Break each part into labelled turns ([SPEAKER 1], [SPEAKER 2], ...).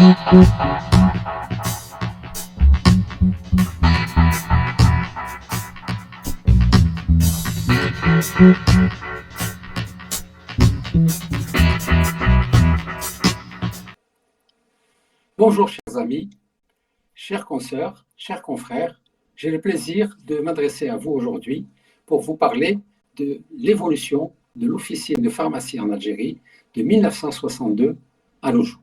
[SPEAKER 1] Bonjour chers amis, chères consoeurs, chers confrères, j'ai le plaisir de m'adresser à vous aujourd'hui pour vous parler de l'évolution de l'officine de pharmacie en Algérie de 1962 à nos jours.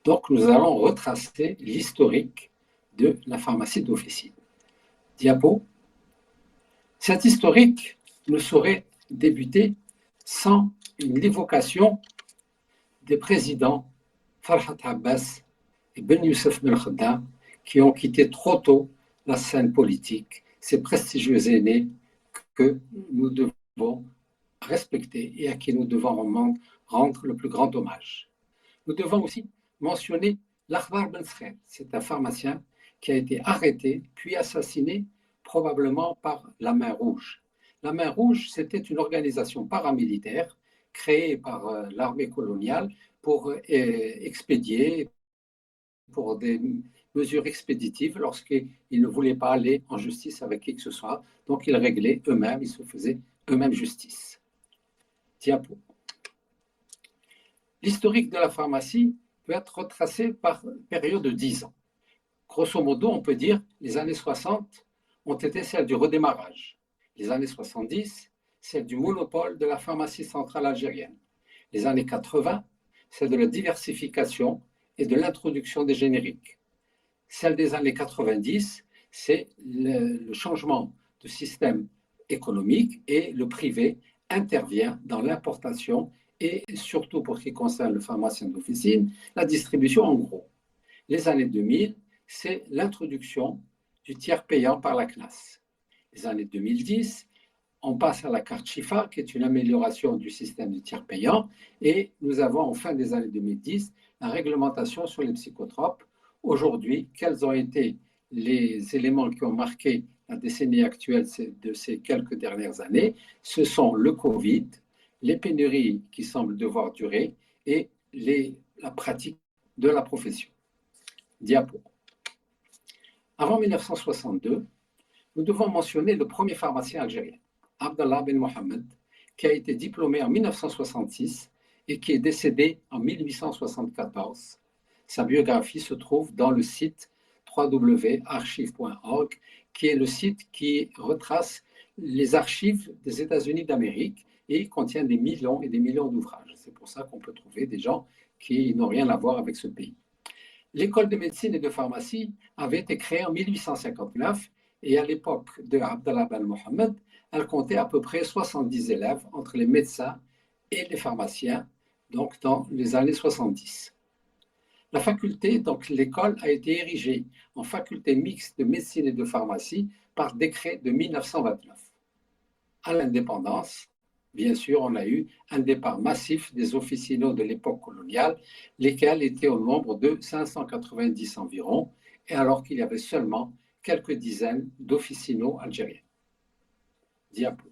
[SPEAKER 1] Donc nous allons retracer l'historique de la pharmacie d'officine. Diapo. Cet historique ne saurait débuter sans l'évocation des présidents Farhat Abbas et Ben Youssef Ben Khaddam qui ont quitté trop tôt la scène politique, ces prestigieux aînés que nous devons respecter et à qui nous devons rendre le plus grand hommage. Nous devons aussi mentionner l'Akhbar Ben Sred, c'est un pharmacien qui a été arrêté puis assassiné probablement par la Main Rouge. La Main Rouge, c'était une organisation paramilitaire créée par l'armée coloniale pour expédier, pour des mesures expéditives lorsqu'ils ne voulaient pas aller en justice avec qui que ce soit. Donc ils réglaient eux-mêmes, ils se faisaient eux-mêmes justice. Diapo. L'historique de la pharmacie peut être retracé par période de 10 ans. Grosso modo, on peut dire que les années 60 ont été celles du redémarrage. Les années 70, celles du monopole de la pharmacie centrale algérienne. Les années 80, celles de la diversification et de l'introduction des génériques. Celle des années 90, c'est le changement de système économique et le privé intervient dans l'importation et surtout pour ce qui concerne le pharmacien d'officine, la distribution en gros. Les années 2000, c'est l'introduction du tiers payant par la CNAS. Les années 2010, on passe à la carte Chifa, qui est une amélioration du système de tiers payant, et nous avons en fin des années 2010 la réglementation sur les psychotropes. Aujourd'hui, quels ont été les éléments qui ont marqué la décennie actuelle de ces quelques dernières années? Ce sont le Covid, les pénuries qui semblent devoir durer et la pratique de la profession. Diapo. Avant 1962, nous devons mentionner le premier pharmacien algérien, Abdallah Ben Mohamed, qui a été diplômé en 1966 et qui est décédé en 1874. Sa biographie se trouve dans le site www.archive.org, qui est le site qui retrace les archives des États-Unis d'Amérique et contient des millions et des millions d'ouvrages. C'est pour ça qu'on peut trouver des gens qui n'ont rien à voir avec ce pays. L'école de médecine et de pharmacie avait été créée en 1859 et à l'époque de Abdallah Ben Mohamed, elle comptait à peu près 70 élèves entre les médecins et les pharmaciens, donc dans les années 70. La faculté, donc l'école, a été érigée en faculté mixte de médecine et de pharmacie par décret de 1929. À l'indépendance, bien sûr, on a eu un départ massif des officinaux de l'époque coloniale, lesquels étaient au nombre de 590 environ, et alors qu'il y avait seulement quelques dizaines d'officinaux algériens. Diapo.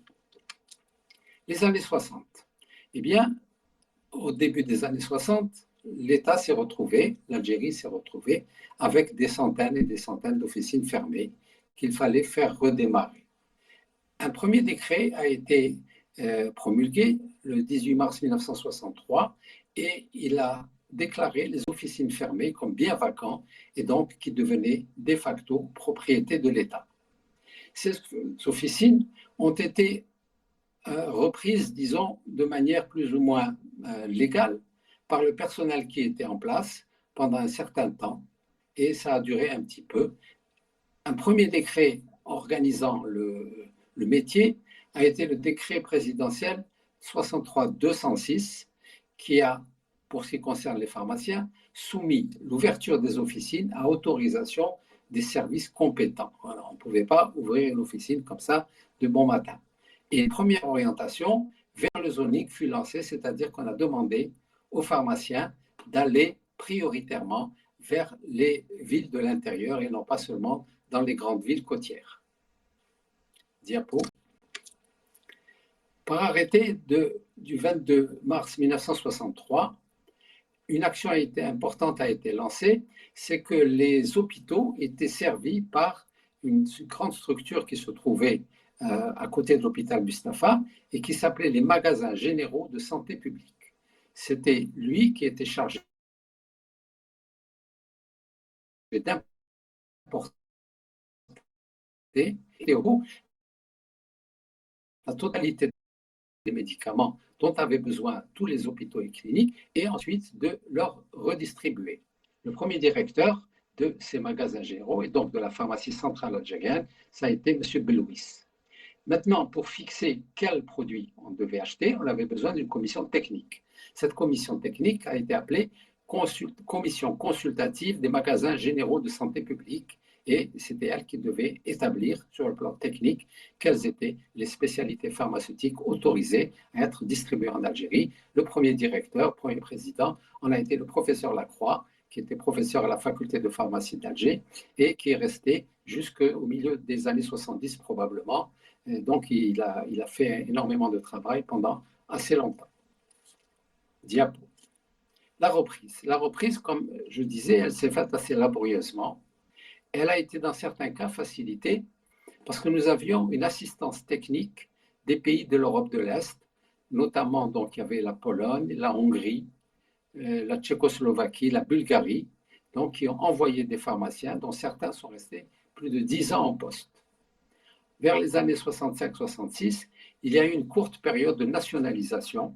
[SPEAKER 1] Les années 60. Eh bien, au début des années 60, l'État s'est retrouvé, l'Algérie s'est retrouvée avec des centaines et des centaines d'officines fermées qu'il fallait faire redémarrer. Un premier décret a été promulgué le 18 mars 1963 et il a déclaré les officines fermées comme biens vacants et donc qui devenaient de facto propriété de l'État. Ces officines ont été reprises, disons, de manière plus ou moins légale par le personnel qui était en place pendant un certain temps et ça a duré un petit peu. Un premier décret organisant le métier a été le décret présidentiel 63-206 qui a, pour ce qui concerne les pharmaciens, soumis l'ouverture des officines à autorisation des services compétents. Alors, on ne pouvait pas ouvrir une officine comme ça de bon matin. Et une première orientation vers le zoning fut lancée, c'est-à-dire qu'on a demandé aux pharmaciens d'aller prioritairement vers les villes de l'intérieur et non pas seulement dans les grandes villes côtières. Diapo. Par arrêté du 22 mars 1963, une action importante a été lancée, c'est que les hôpitaux étaient servis par une grande structure qui se trouvait à côté de l'hôpital Mustapha et qui s'appelait les magasins généraux de santé publique. C'était lui qui était chargé d'importer la totalité des médicaments dont avaient besoin tous les hôpitaux et cliniques et ensuite de leur redistribuer. Le premier directeur de ces magasins généraux et donc de la pharmacie centrale algérienne, ça a été M. Belouis. Maintenant, pour fixer quels produits on devait acheter, on avait besoin d'une commission technique. Cette commission technique a été appelée Commission consultative des magasins généraux de santé publique et c'était elle qui devait établir sur le plan technique quelles étaient les spécialités pharmaceutiques autorisées à être distribuées en Algérie. Le premier directeur, premier président, en a été le professeur Lacroix, qui était professeur à la faculté de pharmacie d'Alger et qui est resté jusqu'au milieu des années 70 probablement. Et donc, il a fait énormément de travail pendant assez longtemps. Diapo. La reprise, comme je disais, elle s'est faite assez laborieusement. Elle a été dans certains cas facilitée parce que nous avions une assistance technique des pays de l'Europe de l'Est, notamment donc il y avait la Pologne, la Hongrie, la Tchécoslovaquie, la Bulgarie, donc qui ont envoyé des pharmaciens dont certains sont restés plus de 10 ans en poste. Vers les années 65-66, il y a eu une courte période de nationalisation.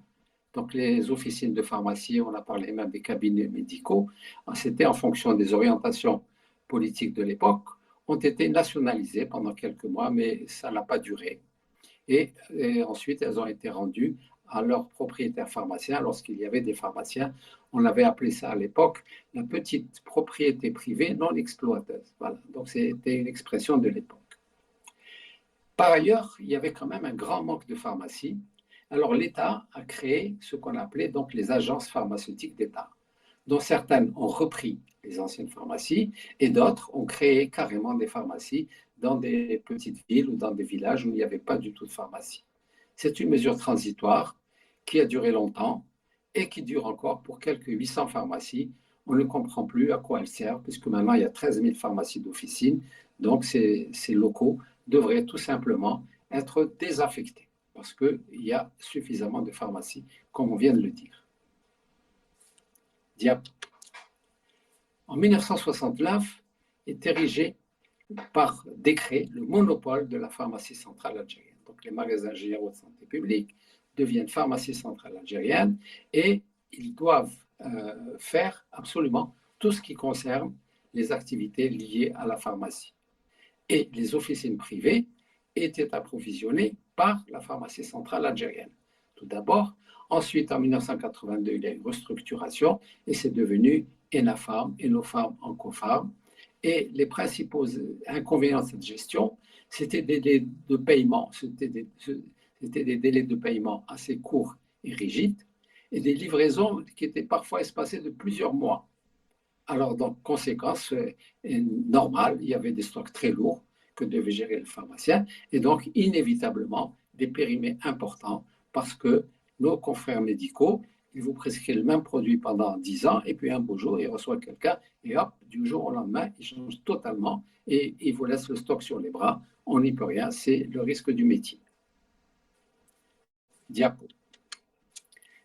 [SPEAKER 1] Donc les officines de pharmacie, on a parlé même des cabinets médicaux, c'était en fonction des orientations politiques de l'époque, ont été nationalisées pendant quelques mois, mais ça n'a pas duré. Et ensuite, elles ont été rendues à leurs propriétaires pharmaciens lorsqu'il y avait des pharmaciens. On avait appelé ça à l'époque la petite propriété privée non exploiteuse. Voilà. Donc c'était une expression de l'époque. Par ailleurs, il y avait quand même un grand manque de pharmacies. Alors l'État a créé ce qu'on appelait donc les agences pharmaceutiques d'État, dont certaines ont repris les anciennes pharmacies et d'autres ont créé carrément des pharmacies dans des petites villes ou dans des villages où il n'y avait pas du tout de pharmacie. C'est une mesure transitoire qui a duré longtemps et qui dure encore pour quelques 800 pharmacies. On ne comprend plus à quoi elles servent, puisque maintenant il y a 13 000 pharmacies d'officine, donc ces locaux devraient tout simplement être désaffectés, parce qu'il y a suffisamment de pharmacies, comme on vient de le dire. Diap. En 1969 est érigé par décret le monopole de la pharmacie centrale algérienne. Donc les magasins généraux de santé publique deviennent pharmacie centrale algérienne et ils doivent faire absolument tout ce qui concerne les activités liées à la pharmacie. Et les officines privées étaient approvisionnées par la pharmacie centrale algérienne. Tout d'abord, ensuite en 1982, il y a une restructuration et c'est devenu Enapharm, Enopharm, Encofarm. Et les principaux inconvénients de cette gestion, c'était des délais de paiement, c'était des délais de paiement assez courts et rigides, et des livraisons qui étaient parfois espacées de plusieurs mois. Alors, donc, conséquence normale, il y avait des stocks très lourds que devait gérer le pharmacien, et donc, inévitablement, des périmés importants, parce que nos confrères médicaux, ils vous prescrivent le même produit pendant 10 ans, et puis un beau jour, il reçoit quelqu'un, et hop, du jour au lendemain, il change totalement, et il vous laisse le stock sur les bras. On n'y peut rien, c'est le risque du métier. Diapo.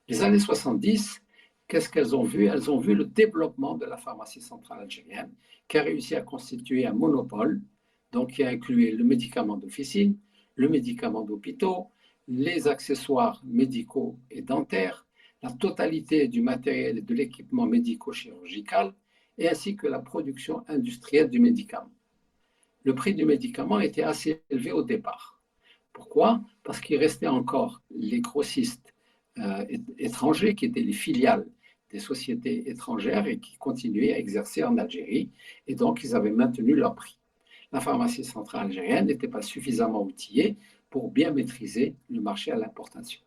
[SPEAKER 1] Les années 70, qu'est-ce qu'elles ont vu? Elles ont vu le développement de la pharmacie centrale algérienne, qui a réussi à constituer un monopole, donc qui a inclus le médicament d'officine, le médicament d'hôpitaux, les accessoires médicaux et dentaires, la totalité du matériel et de l'équipement médico-chirurgical, et ainsi que la production industrielle du médicament. Le prix du médicament était assez élevé au départ. Pourquoi? Parce qu'il restait encore les grossistes étrangers qui étaient les filiales des sociétés étrangères et qui continuaient à exercer en Algérie, et donc ils avaient maintenu leur prix. La pharmacie centrale algérienne n'était pas suffisamment outillée pour bien maîtriser le marché à l'importation.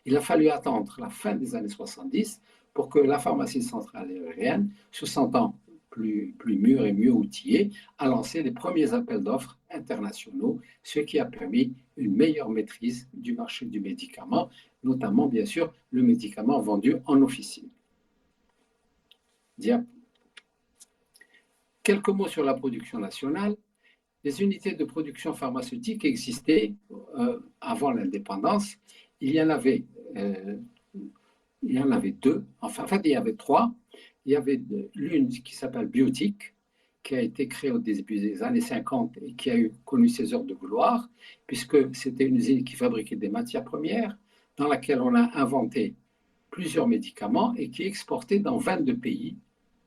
[SPEAKER 1] Il a fallu attendre la fin des années 70 pour que la pharmacie centrale algérienne, se sentant plus mûre et mieux outillée, a lancé les premiers appels d'offres internationaux, ce qui a permis une meilleure maîtrise du marché du médicament, notamment bien sûr le médicament vendu en officine. Diap. Quelques mots sur la production nationale. Les unités de production pharmaceutique existaient avant l'indépendance. Il y en avait deux, enfin, en fait, il y avait trois. Il y avait l'une qui s'appelle Biotique, qui a été créée au début des années 50 et qui a connu ses heures de gloire, puisque c'était une usine qui fabriquait des matières premières, dans laquelle on a inventé plusieurs médicaments et qui exportait dans 22 pays,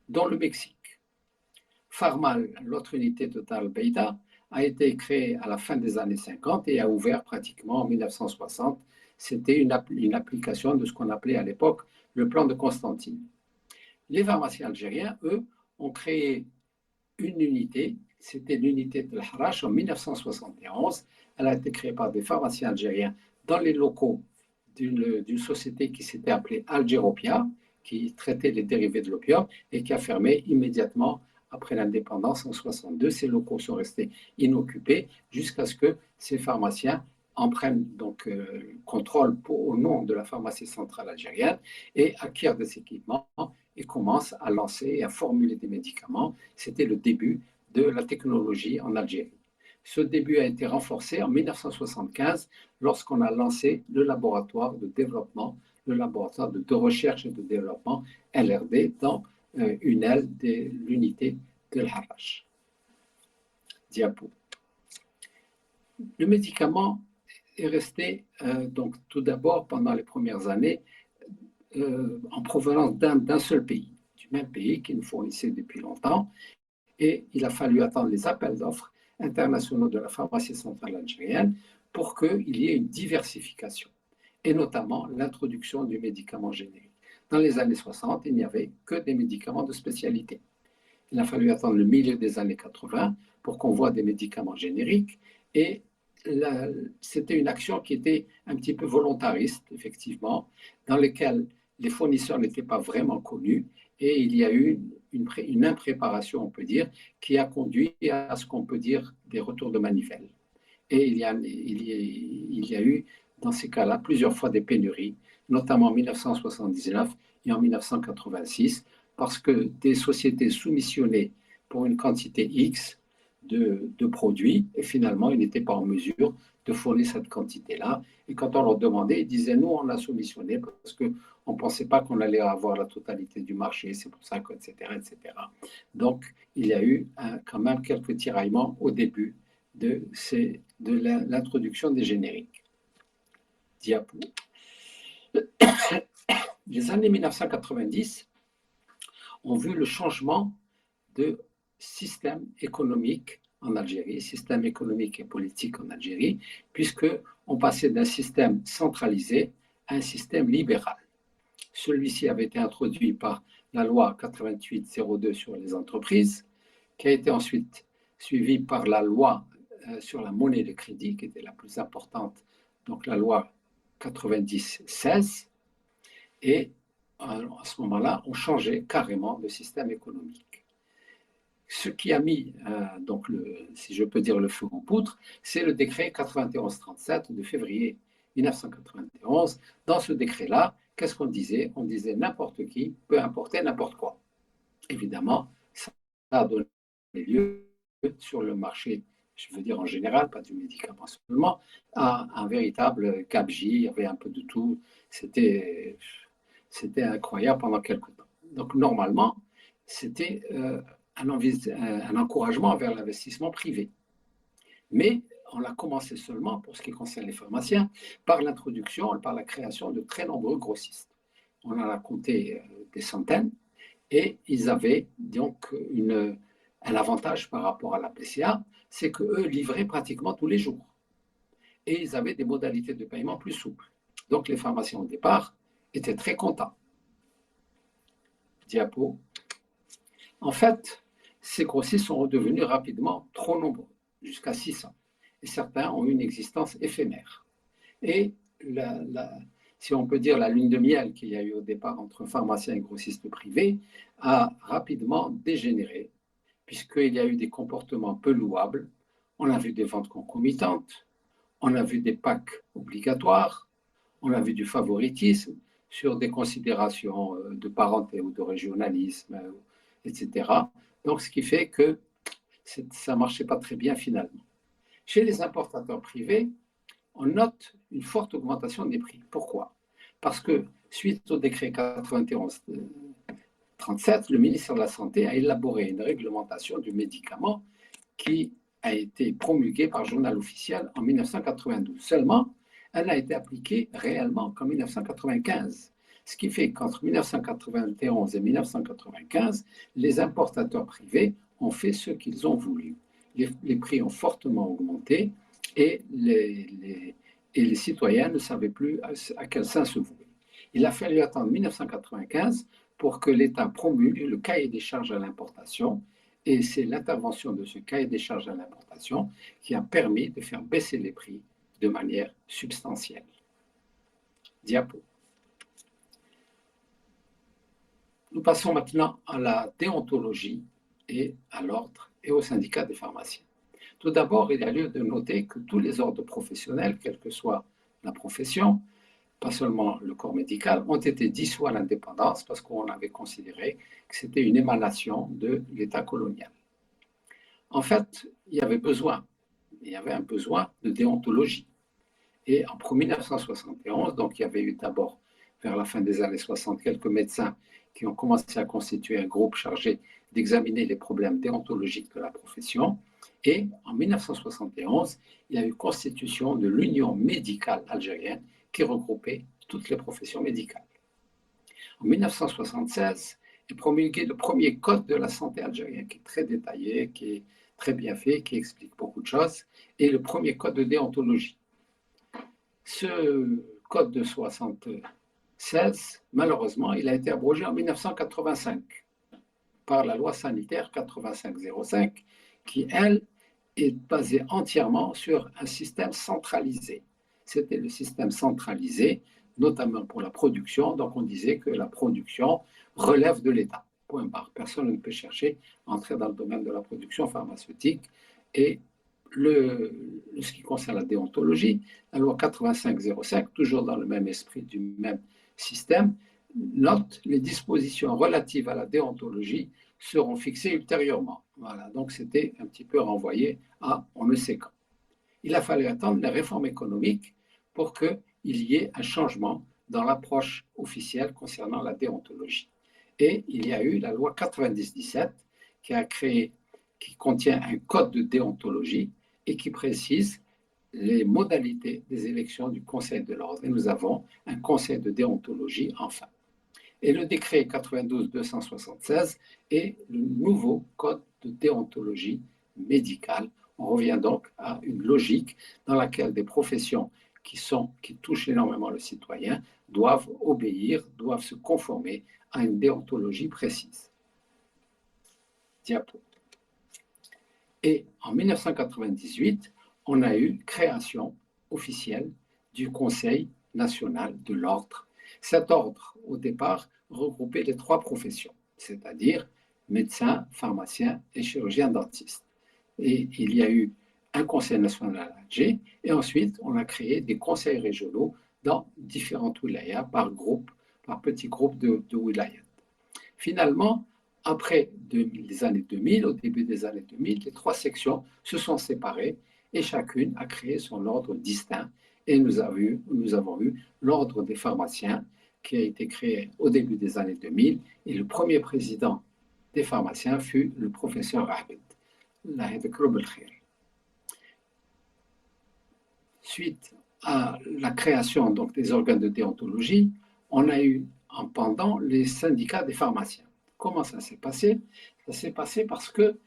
[SPEAKER 1] dont le Mexique. Pharmal, l'autre unité Total Beta, a été créée à la fin des années 50 et a ouvert pratiquement en 1960. C'était une application de ce qu'on appelait à l'époque le plan de Constantine. Les pharmaciens algériens, eux, ont créé une unité, c'était l'unité de l'Harash en 1971. Elle a été créée par des pharmaciens algériens dans les locaux d'une société qui s'était appelée Algéropia, qui traitait les dérivés de l'opium et qui a fermé immédiatement après l'indépendance en 62. Ces locaux sont restés inoccupés jusqu'à ce que ces pharmaciens en prennent donc contrôle au nom de la pharmacie centrale algérienne et acquièrent des équipements et commencent à lancer et à formuler des médicaments. C'était le début de la technologie en Algérie. Ce début a été renforcé en 1975 lorsqu'on a lancé le laboratoire de développement, le laboratoire de recherche et de développement LRD dans une aile de l'unité de l'Harash. Diapo. Le médicament est resté donc tout d'abord pendant les premières années en provenance d'un seul pays, du même pays qui nous fournissait depuis longtemps, et il a fallu attendre les appels d'offres internationaux de la pharmacie centrale algérienne pour qu'il y ait une diversification, et notamment l'introduction du médicament générique. Dans les années 60, il n'y avait que des médicaments de spécialité. Il a fallu attendre le milieu des années 80 pour qu'on voit des médicaments génériques, et c'était une action qui était un petit peu volontariste, effectivement, dans laquelle les fournisseurs n'étaient pas vraiment connus, et il y a eu une impréparation, on peut dire, qui a conduit à ce qu'on peut dire des retours de manivelle. Et il y a eu, dans ces cas-là, plusieurs fois des pénuries, notamment en 1979 et en 1986, parce que des sociétés soumissionnaient pour une quantité X de produits, et finalement, ils n'étaient pas en mesure de fournir cette quantité-là. Et quand on leur demandait, ils disaient, nous, on l'a soumissionné parce qu'on ne pensait pas qu'on allait avoir la totalité du marché, c'est pour ça que, etc., etc. Donc, il y a eu quand même quelques tiraillements au début de l'introduction des génériques. Diapo. Les années 1990 ont vu le changement de système économique en Algérie, système économique et politique en Algérie, puisqu'on passait d'un système centralisé à un système libéral. Celui-ci avait été introduit par la loi 88-02 sur les entreprises, qui a été ensuite suivie par la loi sur la monnaie de crédit, qui était la plus importante, donc la loi 90-16, et à ce moment-là, on changeait carrément de système économique. Ce qui a mis, donc si je peux dire le feu aux poudres, c'est le décret 91-37 de février 1991. Dans ce décret-là, qu'est-ce qu'on disait? On disait n'importe qui peut importer n'importe quoi. Évidemment, ça a donné lieu sur le marché, je veux dire en général, pas du médicament seulement, à un véritable gabegie. Il y avait un peu de tout. C'était incroyable pendant quelques temps. Donc normalement, c'était un encouragement vers l'investissement privé. Mais on l'a commencé seulement, pour ce qui concerne les pharmaciens, par l'introduction, par la création de très nombreux grossistes. On en a compté des centaines, et ils avaient donc un avantage par rapport à la PCA, c'est qu'eux livraient pratiquement tous les jours. Et ils avaient des modalités de paiement plus souples. Donc les pharmaciens au départ étaient très contents. Diapo. En fait, ces grossistes sont redevenus rapidement trop nombreux, jusqu'à 600. Et certains ont eu une existence éphémère. Et si on peut dire la lune de miel qu'il y a eu au départ entre pharmaciens et grossistes privés a rapidement dégénéré, puisqu'il y a eu des comportements peu louables. On a vu des ventes concomitantes, on a vu des packs obligatoires, on a vu du favoritisme, sur des considérations de parenté ou de régionalisme, etc. Donc, ce qui fait que ça ne marchait pas très bien finalement. Chez les importateurs privés, on note une forte augmentation des prix. Pourquoi? Parce que suite au décret 91-37, le ministère de la Santé a élaboré une réglementation du médicament qui a été promulguée par Journal officiel en 1992. Seulement, elle n'a été appliquée réellement qu'en 1995. Ce qui fait qu'entre 1991 et 1995, les importateurs privés ont fait ce qu'ils ont voulu. Les prix ont fortement augmenté et les citoyens ne savaient plus à quel sein se vouer. Il a fallu attendre 1995 pour que l'État promulgue le cahier des charges à l'importation, et c'est l'intervention de ce cahier des charges à l'importation qui a permis de faire baisser les prix de manière substantielle. Diapo. Nous passons maintenant à la déontologie et à l'ordre et au syndicat des pharmaciens. Tout d'abord, il y a lieu de noter que tous les ordres professionnels, quelle que soit la profession, pas seulement le corps médical, ont été dissous à l'indépendance parce qu'on avait considéré que c'était une émanation de l'État colonial. En fait, il y avait un besoin de déontologie. Et en 1971, donc il y avait eu d'abord, vers la fin des années 60, quelques médecins qui ont commencé à constituer un groupe chargé d'examiner les problèmes déontologiques de la profession. Et en 1971, il y a eu constitution de l'Union médicale algérienne qui regroupait toutes les professions médicales. En 1976 est promulgué le premier code de la santé algérien, qui est très détaillé, qui est très bien fait, qui explique beaucoup de choses, et le premier code de déontologie. Ce code de 1976, malheureusement, il a été abrogé en 1985 par la loi sanitaire 8505, qui, elle, est basée entièrement sur un système centralisé. C'était le système centralisé, notamment pour la production. Donc, on disait que la production relève de l'État. Point barre. Personne ne peut chercher à entrer dans le domaine de la production pharmaceutique. Et ce qui concerne la déontologie, la loi 8505, toujours dans le même esprit du même système, note les dispositions relatives à la déontologie seront fixées ultérieurement. Voilà, donc c'était un petit peu renvoyé à on ne sait quand. Il a fallu attendre la réforme économique pour qu'il y ait un changement dans l'approche officielle concernant la déontologie. Et il y a eu la loi 97 qui contient un code de déontologie et qui précise les modalités des élections du Conseil de l'ordre. Et nous avons un Conseil de déontologie enfin. Et le décret 92-276 est le nouveau code de déontologie médicale. On revient donc à une logique dans laquelle des professions qui touchent énormément le citoyen doivent obéir, doivent se conformer à une déontologie précise. Diapo. Et en 1998, on a eu création officielle du Conseil national de l'ordre. Cet ordre, au départ, regroupait les trois professions, c'est-à-dire médecins, pharmaciens et chirurgiens dentistes. Et il y a eu un conseil national à Alger, et ensuite on a créé des conseils régionaux dans différentes wilayas par petits groupes de wilayas. Finalement, après les années 2000, au début des années 2000, les trois sections se sont séparées et chacune a créé son ordre distinct. Et nous avons eu l'ordre des pharmaciens qui a été créé au début des années 2000 et le premier président des pharmaciens fut le professeur Abed. Suite à la création donc, des organes de déontologie, on a eu en pendant les syndicats des pharmaciens. Comment ça s'est passé? Ça s'est passé parce que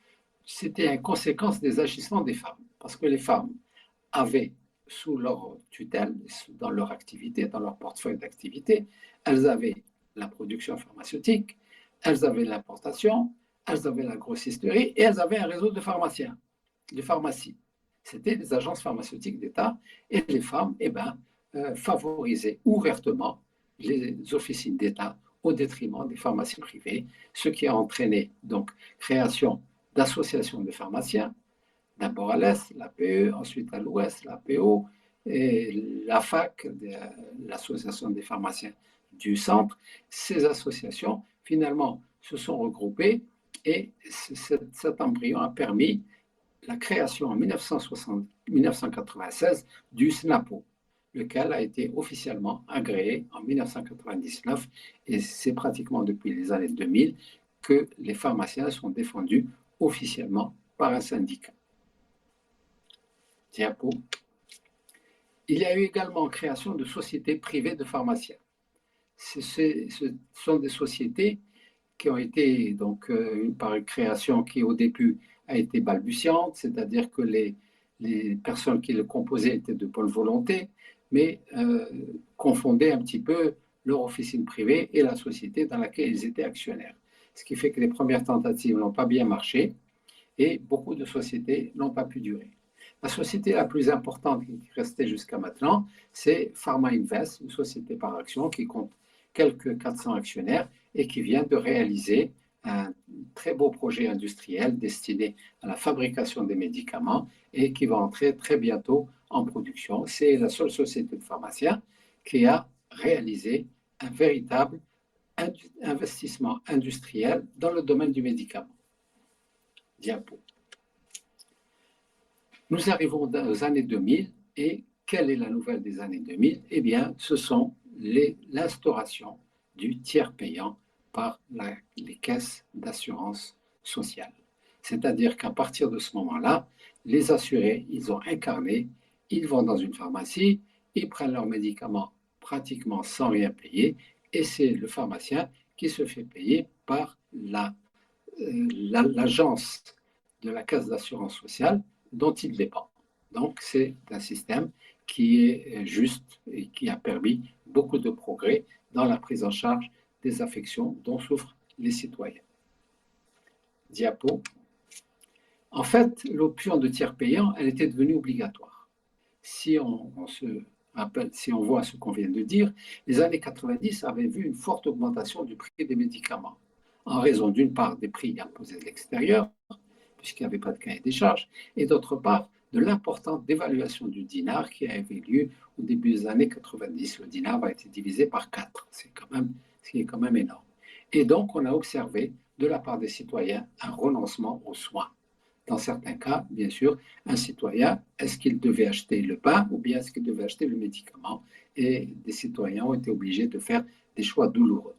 [SPEAKER 1] c'était une conséquence des agissements des femmes. Parce que les femmes avaient sous leur tutelle, dans leur activité, dans leur portefeuille d'activité, elles avaient la production pharmaceutique, elles avaient l'importation, elles avaient la grossisterie et elles avaient un réseau de pharmaciens, de pharmacies. C'était des agences pharmaceutiques d'État et les femmes favorisaient ouvertement les officines d'État au détriment des pharmacies privées, ce qui a entraîné donc création d'associations de pharmaciens, d'abord à l'Est, l'APE, ensuite à l'Ouest, l'APO, et la FAC, l'Association des pharmaciens du centre, ces associations, finalement, se sont regroupées et cet embryon a permis la création en 1996 du SNAPO, lequel a été officiellement agréé en 1999 et c'est pratiquement depuis les années 2000 que les pharmaciens sont défendus officiellement par un syndicat. Diapo. Il y a eu également création de sociétés privées de pharmaciens. Ce sont des sociétés qui ont été donc par une création qui au début a été balbutiante, c'est-à-dire que les personnes qui le composaient étaient de bonne volonté, mais confondaient un petit peu leur officine privée et la société dans laquelle ils étaient actionnaires. Ce qui fait que les premières tentatives n'ont pas bien marché et beaucoup de sociétés n'ont pas pu durer. La société la plus importante qui restait jusqu'à maintenant, c'est Pharma Invest, une société par action qui compte quelques 400 actionnaires et qui vient de réaliser un très beau projet industriel destiné à la fabrication des médicaments et qui va entrer très bientôt en production. C'est la seule société de pharmaciens qui a réalisé un véritable investissement industriel dans le domaine du médicament. Diapo. Nous arrivons aux années 2000 et quelle est la nouvelle des années 2000? Eh bien, ce sont l'instauration du tiers payant par les caisses d'assurance sociale. C'est-à-dire qu'à partir de ce moment-là, les assurés, ils ont incarné, ils vont dans une pharmacie, ils prennent leurs médicaments pratiquement sans rien payer et c'est le pharmacien qui se fait payer par l'agence de la caisse d'assurance sociale dont il dépend. Donc, c'est un système qui est juste et qui a permis beaucoup de progrès dans la prise en charge des affections dont souffrent les citoyens. Diapo. En fait, l'option de tiers payant, elle était devenue obligatoire. Si on voit ce qu'on vient de dire, les années 90 avaient vu une forte augmentation du prix des médicaments, en raison d'une part des prix imposés de l'extérieur, puisqu'il n'y avait pas de cahier des charges, et d'autre part de l'importante dévaluation du dinar qui a eu lieu au début des années 90. Le dinar a été divisé par 4, ce qui est quand même énorme. Et donc, on a observé de la part des citoyens un renoncement aux soins. Dans certains cas, bien sûr, un citoyen, est-ce qu'il devait acheter le pain ou bien est-ce qu'il devait acheter le médicament? Et des citoyens ont été obligés de faire des choix douloureux.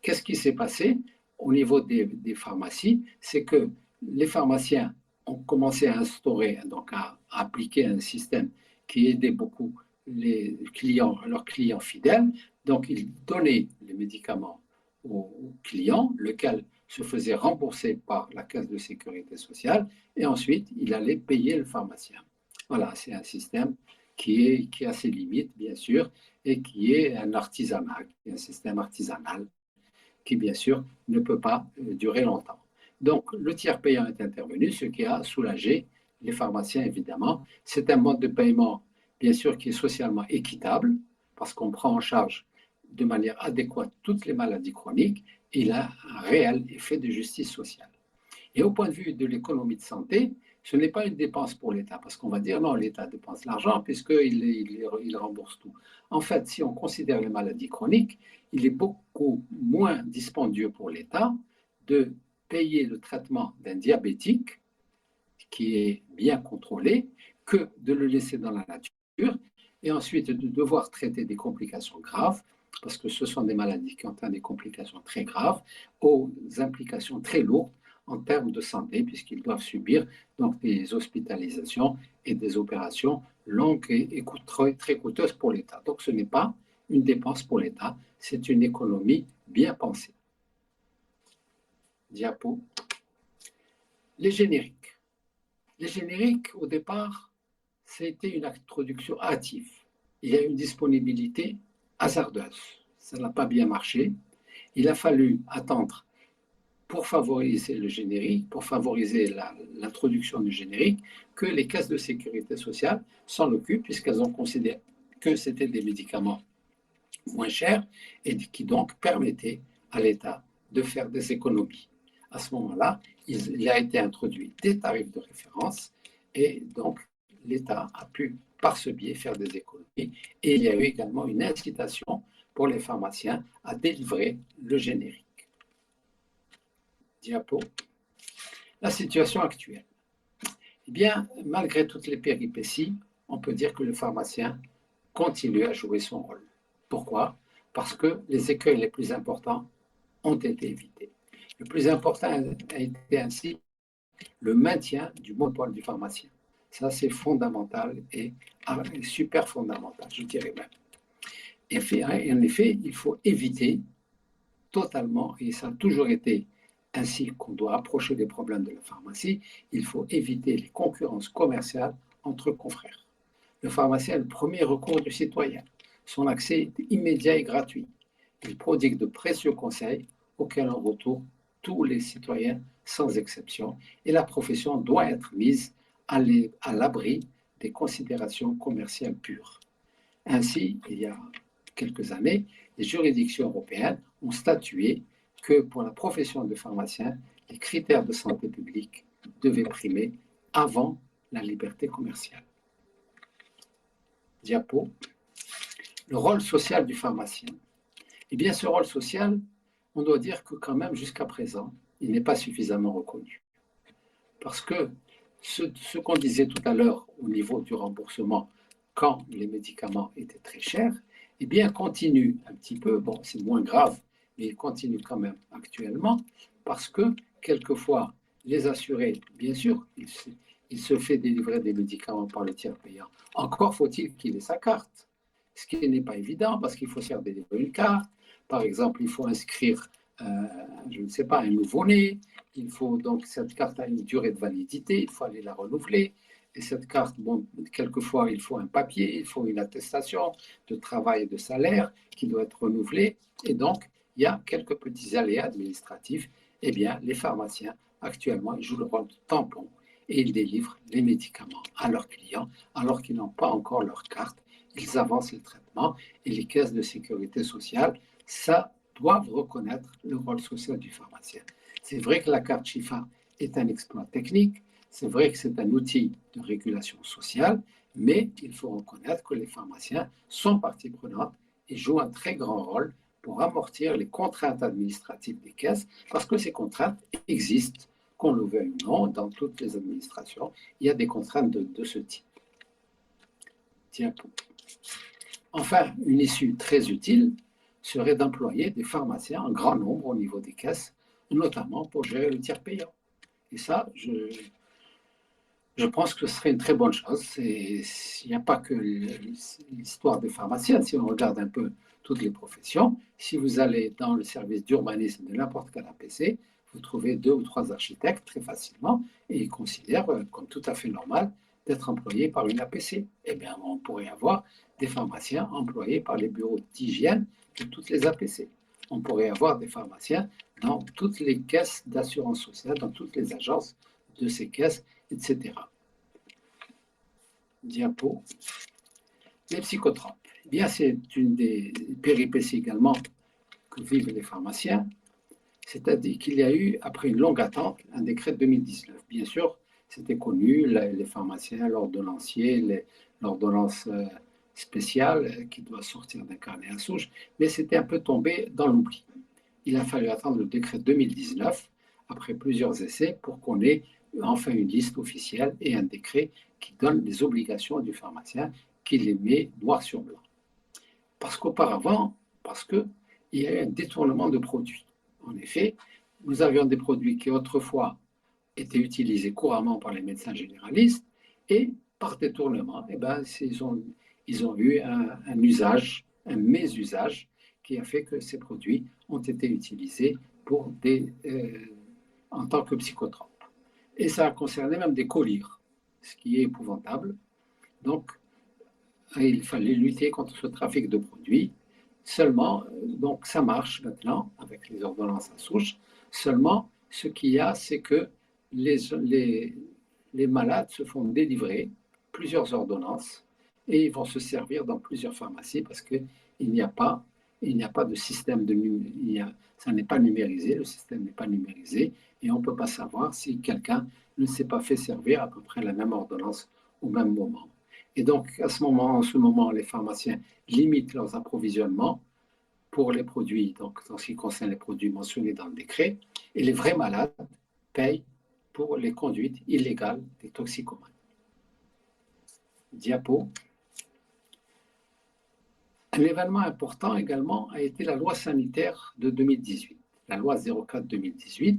[SPEAKER 1] Qu'est-ce qui s'est passé au niveau des pharmacies? C'est que les pharmaciens ont commencé à instaurer, donc à appliquer un système qui aidait beaucoup leurs clients fidèles. Donc, ils donnaient les médicaments aux clients, lequel se faisait rembourser par la caisse de sécurité sociale, et ensuite, il allait payer le pharmacien. Voilà, c'est un système qui a ses limites, bien sûr, et qui est un artisanat, un système artisanal qui, bien sûr, ne peut pas durer longtemps. Donc, le tiers payant est intervenu, ce qui a soulagé les pharmaciens, évidemment. C'est un mode de paiement, bien sûr, qui est socialement équitable, parce qu'on prend en charge de manière adéquate toutes les maladies chroniques, et il a un réel effet de justice sociale. Et au point de vue de l'économie de santé, ce n'est pas une dépense pour l'État, parce qu'on va dire non, l'État dépense l'argent puisqu'il rembourse tout. En fait, si on considère les maladies chroniques, il est beaucoup moins dispendieux pour l'État de payer le traitement d'un diabétique qui est bien contrôlé que de le laisser dans la nature et ensuite de devoir traiter des complications graves, parce que ce sont des maladies qui ont des complications très graves, aux implications très lourdes en termes de santé, puisqu'ils doivent subir donc des hospitalisations et des opérations longues et très coûteuses pour l'État. Donc ce n'est pas une dépense pour l'État, c'est une économie bien pensée. Diapo. Les génériques. Les génériques, au départ, c'était une introduction hâtive. Il y a une disponibilité hasardeuse. Ça n'a pas bien marché. Il a fallu attendre pour favoriser le générique, pour favoriser l'introduction du générique, que les caisses de sécurité sociale s'en occupent, puisqu'elles ont considéré que c'était des médicaments moins chers et qui donc permettaient à l'État de faire des économies. À ce moment-là, il a été introduit des tarifs de référence et donc l'État a pu, par ce biais, faire des économies. Et il y a eu également une incitation pour les pharmaciens à délivrer le générique. Diapo. La situation actuelle. Eh bien, malgré toutes les péripéties, on peut dire que le pharmacien continue à jouer son rôle. Pourquoi? Parce que les écueils les plus importants ont été évités. Le plus important a été ainsi le maintien du monopole du pharmacien. Ça, c'est fondamental et super fondamental, je dirais même. Et en effet, il faut éviter totalement, et ça a toujours été ainsi qu'on doit approcher des problèmes de la pharmacie, il faut éviter les concurrences commerciales entre confrères. Le pharmacien est le premier recours du citoyen. Son accès est immédiat et gratuit. Il prodigue de précieux conseils auxquels on retourne tous les citoyens sans exception, et la profession doit être mise à l'abri des considérations commerciales pures. Ainsi, il y a quelques années, les juridictions européennes ont statué que pour la profession de pharmacien, les critères de santé publique devaient primer avant la liberté commerciale. Diapo. Le rôle social du pharmacien. Eh bien, ce rôle social, on doit dire que quand même, jusqu'à présent, il n'est pas suffisamment reconnu. Parce que ce qu'on disait tout à l'heure au niveau du remboursement, quand les médicaments étaient très chers, eh bien, continue un petit peu, bon, c'est moins grave, mais il continue quand même actuellement, parce que quelquefois, les assurés, bien sûr, il se fait délivrer des médicaments par le tiers payant. Encore faut-il qu'il ait sa carte, ce qui n'est pas évident, parce qu'il faut se faire délivrer une carte. Par exemple, il faut inscrire, je ne sais pas, un nouveau-né. Il faut donc, cette carte a une durée de validité, il faut aller la renouveler. Et cette carte, bon, quelquefois, il faut un papier, il faut une attestation de travail et de salaire qui doit être renouvelée. Et donc, il y a quelques petits aléas administratifs. Eh bien, les pharmaciens, actuellement, ils jouent le rôle de tampon et ils délivrent les médicaments à leurs clients alors qu'ils n'ont pas encore leur carte. Ils avancent le traitement et les caisses de sécurité sociale, ça, doivent reconnaître le rôle social du pharmacien. C'est vrai que la carte Chifa est un exploit technique, c'est vrai que c'est un outil de régulation sociale, mais il faut reconnaître que les pharmaciens sont partie prenante et jouent un très grand rôle pour amortir les contraintes administratives des caisses, parce que ces contraintes existent, qu'on le veuille ou non, dans toutes les administrations, il y a des contraintes de ce type. Diapo. Enfin, une issue très utile serait d'employer des pharmaciens en grand nombre au niveau des caisses, notamment pour gérer le tiers payant. Et ça, je pense que ce serait une très bonne chose. Il n'y a pas que l'histoire des pharmaciens. Si on regarde un peu toutes les professions, si vous allez dans le service d'urbanisme de n'importe quel APC, vous trouvez 2 ou 3 architectes très facilement et ils considèrent comme tout à fait normal d'être employés par une APC. Eh bien, on pourrait avoir des pharmaciens employés par les bureaux d'hygiène de toutes les APC. On pourrait avoir des pharmaciens dans toutes les caisses d'assurance sociale, dans toutes les agences de ces caisses, etc. Diapo. Les psychotropes. Eh bien, c'est une des péripéties également que vivent les pharmaciens, c'est-à-dire qu'il y a eu, après une longue attente, un décret de 2019. Bien sûr, c'était connu, les pharmaciens, l'ordonnancier, l'ordonnance spéciale qui doit sortir d'un carnet à souche, mais c'était un peu tombé dans l'oubli. Il a fallu attendre le décret de 2019, après plusieurs essais, pour qu'on ait enfin une liste officielle et un décret qui donne les obligations du pharmacien, qui les met noir sur blanc. Parce qu'auparavant, il y a eu un détournement de produits. En effet, nous avions des produits qui autrefois étaient utilisés couramment par les médecins généralistes et par détournement, ils ont eu un usage, un mésusage qui a fait que ces produits ont été utilisés en tant que psychotropes. Et ça a concerné même des collyres, ce qui est épouvantable. Donc, il fallait lutter contre ce trafic de produits. Seulement, donc ça marche maintenant avec les ordonnances à souche. Seulement, ce qu'il y a, c'est que les malades se font délivrer plusieurs ordonnances et ils vont se servir dans plusieurs pharmacies parce qu'il n'y a pas, de système ça n'est pas numérisé, le système n'est pas numérisé et on ne peut pas savoir si quelqu'un ne s'est pas fait servir à peu près la même ordonnance au même moment. Et donc, en ce moment, les pharmaciens limitent leurs approvisionnements pour les produits, donc en ce qui concerne les produits mentionnés dans le décret, et les vrais malades payent pour les conduites illégales des toxicomanes. Diapo. Un événement important également a été la loi sanitaire de 2018, la loi 04-2018,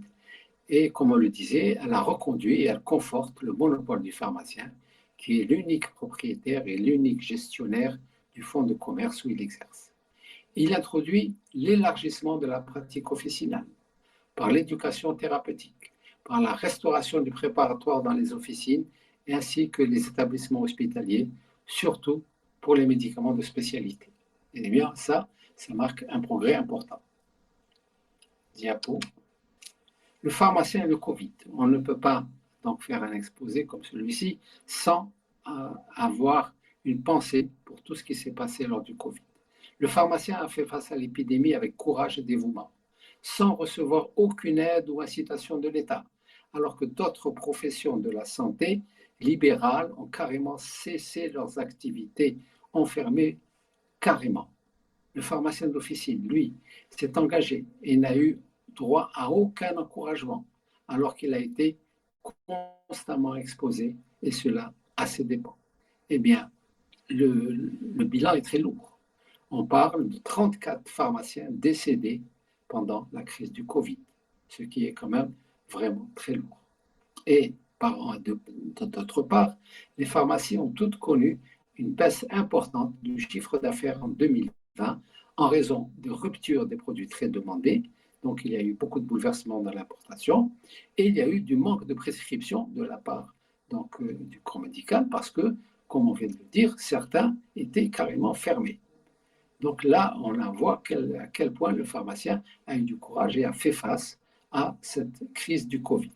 [SPEAKER 1] et comme on le disait, elle a reconduit et elle conforte le monopole du pharmacien, qui est l'unique propriétaire et l'unique gestionnaire du fonds de commerce où il exerce. Il introduit l'élargissement de la pratique officinale par l'éducation thérapeutique, par la restauration du préparatoire dans les officines ainsi que les établissements hospitaliers, surtout pour les médicaments de spécialité. Eh bien, ça marque un progrès important. Diapo. Le pharmacien et le Covid. On ne peut pas donc faire un exposé comme celui-ci sans avoir une pensée pour tout ce qui s'est passé lors du Covid. Le pharmacien a fait face à l'épidémie avec courage et dévouement, sans recevoir aucune aide ou incitation de l'État, alors que d'autres professions de la santé libérales ont carrément cessé leurs activités, ont fermé carrément. Le pharmacien d'officine, lui, s'est engagé et n'a eu droit à aucun encouragement, alors qu'il a été constamment exposé, et cela à ses dépens. Eh bien, le bilan est très lourd. On parle de 34 pharmaciens décédés pendant la crise du Covid, ce qui est quand même vraiment très lourd. Et d'autre part, les pharmacies ont toutes connu une baisse importante du chiffre d'affaires en 2020 en raison de rupture des produits très demandés. Donc, il y a eu beaucoup de bouleversements dans l'importation et il y a eu du manque de prescription de la part du corps médical parce que, comme on vient de le dire, certains étaient carrément fermés. Donc là, on voit à quel point le pharmacien a eu du courage et a fait face à cette crise du Covid.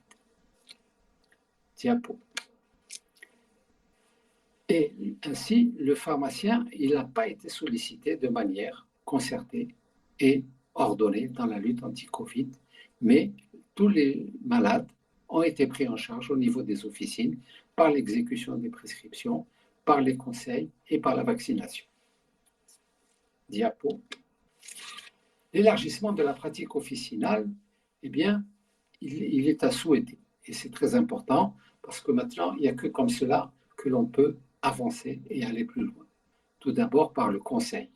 [SPEAKER 1] Diapo. Et ainsi, le pharmacien, il n'a pas été sollicité de manière concertée et ordonnée dans la lutte anti-Covid, mais tous les malades ont été pris en charge au niveau des officines par l'exécution des prescriptions, par les conseils et par la vaccination. Diapo. L'élargissement de la pratique officinale, eh bien, il est à souhaiter. Et c'est très important parce que maintenant, il n'y a que comme cela que l'on peut avancer et aller plus loin. Tout d'abord par le conseil,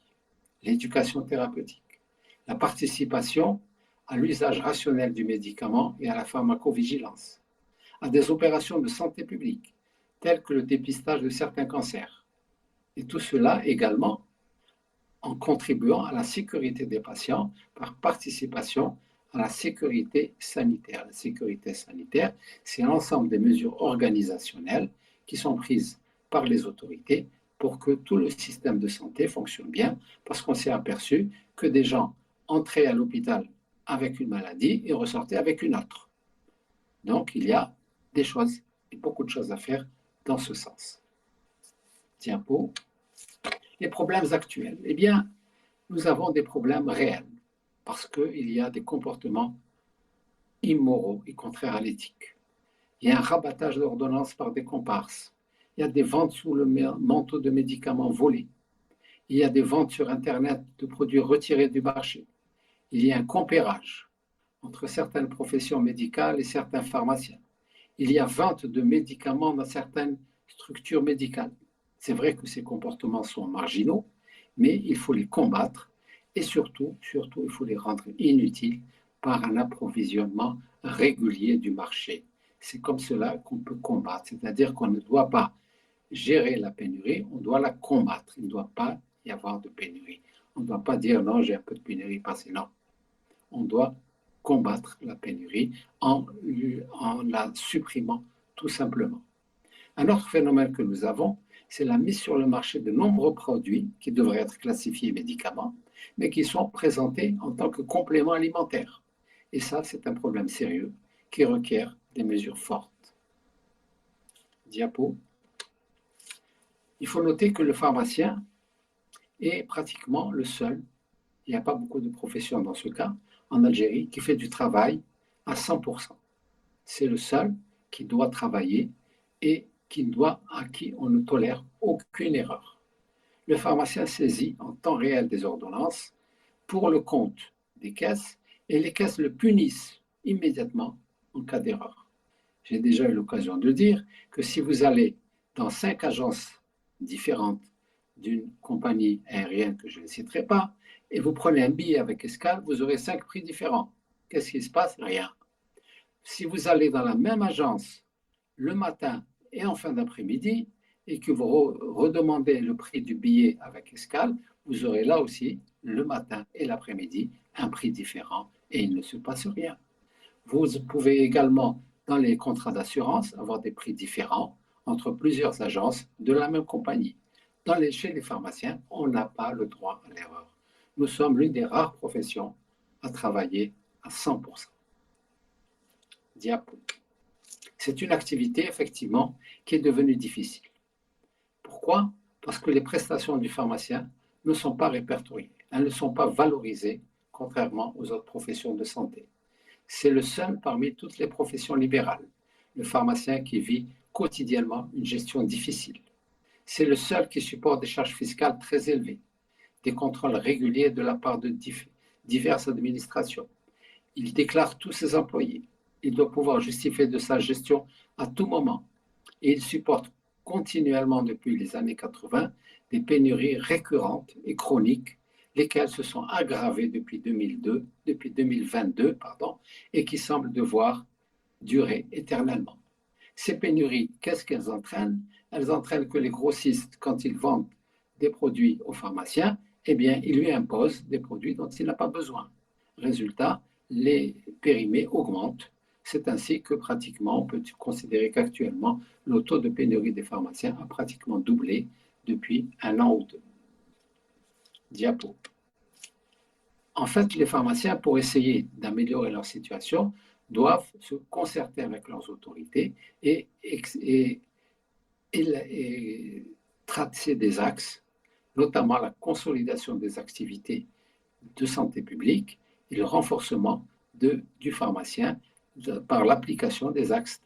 [SPEAKER 1] l'éducation thérapeutique, la participation à l'usage rationnel du médicament et à la pharmacovigilance, à des opérations de santé publique, telles que le dépistage de certains cancers. Et tout cela également en contribuant à la sécurité des patients par participation à la sécurité sanitaire. La sécurité sanitaire, c'est l'ensemble des mesures organisationnelles qui sont prises par les autorités pour que tout le système de santé fonctionne bien, parce qu'on s'est aperçu que des gens entraient à l'hôpital avec une maladie et ressortaient avec une autre. Donc, il y a des choses, et beaucoup de choses à faire dans ce sens. Diapo. Les problèmes actuels. Eh bien, nous avons des problèmes réels, parce qu'il y a des comportements immoraux et contraires à l'éthique. Il y a un rabattage d'ordonnances par des comparses. Il y a des ventes sous le manteau de médicaments volés. Il y a des ventes sur Internet de produits retirés du marché. Il y a un compérage entre certaines professions médicales et certains pharmaciens. Il y a vente de médicaments dans certaines structures médicales. C'est vrai que ces comportements sont marginaux, mais il faut les combattre et surtout, il faut les rendre inutiles par un approvisionnement régulier du marché. C'est comme cela qu'on peut combattre, c'est-à-dire qu'on ne doit pas gérer la pénurie, on doit la combattre. Il ne doit pas y avoir de pénurie. On ne doit pas dire non, j'ai un peu de pénurie passée. Non, on doit combattre la pénurie en la supprimant tout simplement. Un autre phénomène que nous avons, c'est la mise sur le marché de nombreux produits qui devraient être classifiés médicaments, mais qui sont présentés en tant que compléments alimentaires. Et ça, c'est un problème sérieux qui requiert des mesures fortes. Diapo. Il faut noter que le pharmacien est pratiquement le seul, il n'y a pas beaucoup de professions dans ce cas, en Algérie, qui fait du travail à 100%. C'est le seul qui doit travailler et à qui on ne tolère aucune erreur. Le pharmacien saisit en temps réel des ordonnances pour le compte des caisses et les caisses le punissent immédiatement en cas d'erreur. J'ai déjà eu l'occasion de dire que si vous allez dans 5 agences différentes d'une compagnie aérienne que je ne citerai pas, et vous prenez un billet avec escale, vous aurez 5 prix différents. Qu'est-ce qui se passe? Rien. Si vous allez dans la même agence le matin et en fin d'après-midi, et que vous redemandez le prix du billet avec escale, vous aurez là aussi, le matin et l'après-midi, un prix différent et il ne se passe rien. Vous pouvez également, dans les contrats d'assurance, avoir des prix différents entre plusieurs agences de la même compagnie. Chez les pharmaciens, on n'a pas le droit à l'erreur. Nous sommes l'une des rares professions à travailler à 100%. Diapo. C'est une activité, effectivement, qui est devenue difficile. Pourquoi? Parce que les prestations du pharmacien ne sont pas répertoriées. Elles ne sont pas valorisées, contrairement aux autres professions de santé. C'est le seul parmi toutes les professions libérales, le pharmacien qui vit quotidiennement une gestion difficile. C'est le seul qui supporte des charges fiscales très élevées, des contrôles réguliers de la part de diverses administrations. Il déclare tous ses employés. Il doit pouvoir justifier de sa gestion à tout moment. Et il supporte continuellement depuis les années 80 des pénuries récurrentes et chroniques, lesquelles se sont aggravées depuis 2022, et qui semblent devoir durer éternellement. Ces pénuries, qu'est-ce qu'elles entraînent? Elles entraînent que les grossistes, quand ils vendent des produits aux pharmaciens, eh bien, ils lui imposent des produits dont il n'a pas besoin. Résultat, les périmés augmentent. C'est ainsi que pratiquement, on peut considérer qu'actuellement, le taux de pénurie des pharmaciens a pratiquement doublé depuis 1 an ou 2. Diapo. En fait, les pharmaciens, pour essayer d'améliorer leur situation, doivent se concerter avec leurs autorités et tracer des axes, notamment la consolidation des activités de santé publique et le renforcement du pharmacien par l'application des axes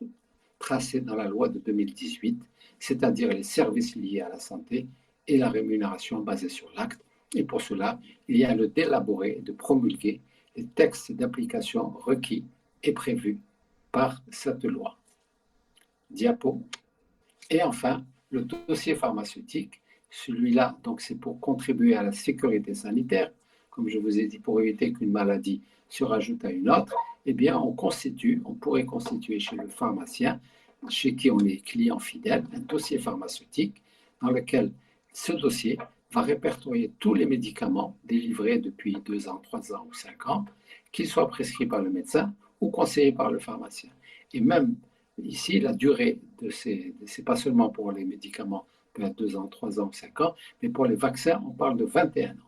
[SPEAKER 1] tracés dans la loi de 2018, c'est-à-dire les services liés à la santé et la rémunération basée sur l'acte. Et pour cela, il y a le d'élaborer et de promulguer les textes d'application requis et prévus par cette loi. Diapo. Et enfin, le dossier pharmaceutique, celui-là, donc, c'est pour contribuer à la sécurité sanitaire, comme je vous ai dit, pour éviter qu'une maladie se rajoute à une autre. Eh bien, on pourrait constituer chez le pharmacien, chez qui on est client fidèle, un dossier pharmaceutique dans lequel ce dossier va répertorier tous les médicaments délivrés depuis 2 ans, 3 ans ou 5 ans, qu'ils soient prescrits par le médecin ou conseillés par le pharmacien. Et même ici, la durée c'est pas seulement pour les médicaments, peut être 2 ans, 3 ans, 5 ans, mais pour les vaccins, on parle de 21 ans.